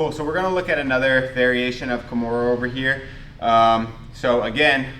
Cool, so we're gonna look at another variation of Kimura over here. So again,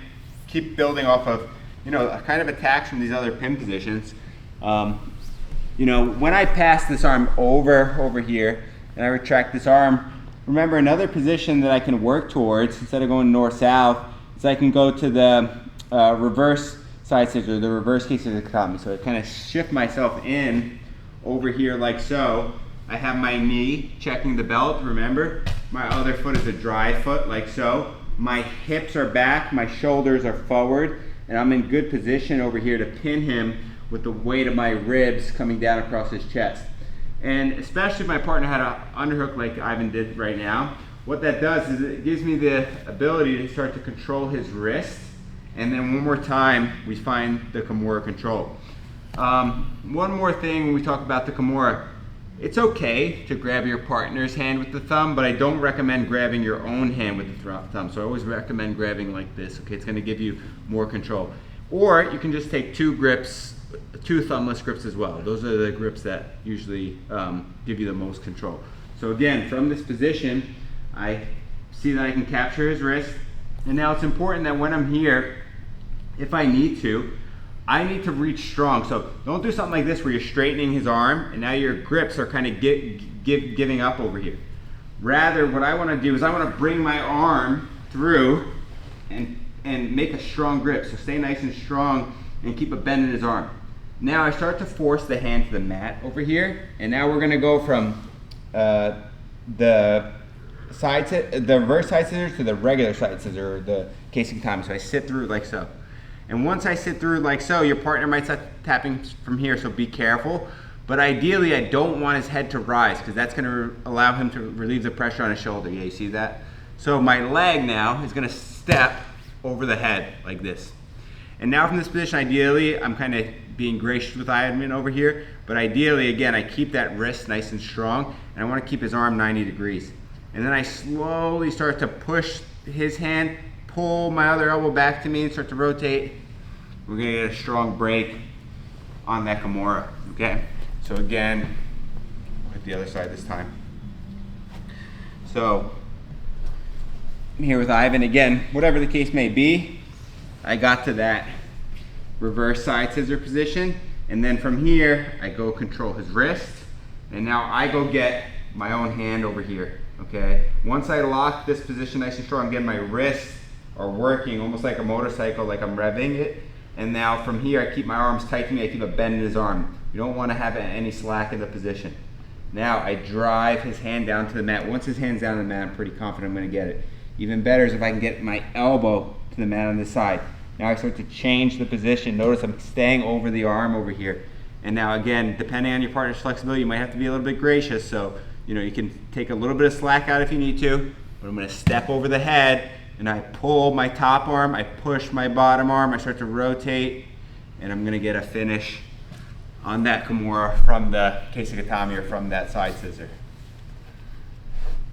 keep building off of, you know, kind of attacks from these other pin positions. You know, when I pass this arm over here, and I retract this arm, remember another position that I can work towards, instead of going north-south, is I can go to the reverse side scissor, the reverse case of the katami. So I kind of shift myself in over here like so. I have my knee checking the belt, remember? My other foot is a dry foot, like so. My hips are back, my shoulders are forward, and I'm in good position over here to pin him with the weight of my ribs coming down across his chest. And especially if my partner had an underhook like Ivan did right now, what that does is it gives me the ability to start to control his wrist, and then one more time we find the Kimura control. One more thing when we talk about the Kimura, it's okay to grab your partner's hand with the thumb, but I don't recommend grabbing your own hand with the thumb. So I always recommend grabbing like this, okay? It's gonna give you more control. Or you can just take two grips, two thumbless grips as well. Those are the grips that usually give you the most control. So again, from this position, I see that I can capture his wrist. And now it's important that when I'm here, if I need to reach strong. So don't do something like this where you're straightening his arm and now your grips are kind of giving up over here. Rather, what I want to do is I want to bring my arm through and make a strong grip. So stay nice and strong and keep a bend in his arm. Now I start to force the hand to the mat over here, and now we're going to go from the reverse side scissors to the regular side scissor, or the casing katami. So I sit through like so. And once I sit through like so, your partner might start tapping from here, so be careful. But ideally, I don't want his head to rise, because that's going to allow him to relieve the pressure on his shoulder. Yeah, you see that? So my leg now is going to step over the head like this. And now from this position, ideally, I'm kind of being gracious with Ivan over here, but ideally, again, I keep that wrist nice and strong, and I want to keep his arm 90 degrees. And then I slowly start to push his hand, pull my other elbow back to me, and start to rotate. We're gonna get a strong break on that Kimura, okay? So again, hit the other side this time. So, I'm here with Ivan again, whatever the case may be, I got to that reverse side scissor position, and then from here, I go control his wrist, and now I go get my own hand over here, okay? Once I lock this position nice and strong, again, my wrists are working almost like a motorcycle, like I'm revving it, and now from here, I keep my arms tight to me, I keep a bend in his arm. You don't want to have any slack in the position. Now, I drive his hand down to the mat. Once his hand's down to the mat, I'm pretty confident I'm gonna get it. Even better is if I can get my elbow to the mat on this side. Now I start to change the position. Notice I'm staying over the arm over here. And now again, depending on your partner's flexibility, you might have to be a little bit gracious. So, you know, you can take a little bit of slack out if you need to, but I'm gonna step over the head and I pull my top arm, I push my bottom arm, I start to rotate, and I'm gonna get a finish on that Kimura from the case of katami or from that side scissor.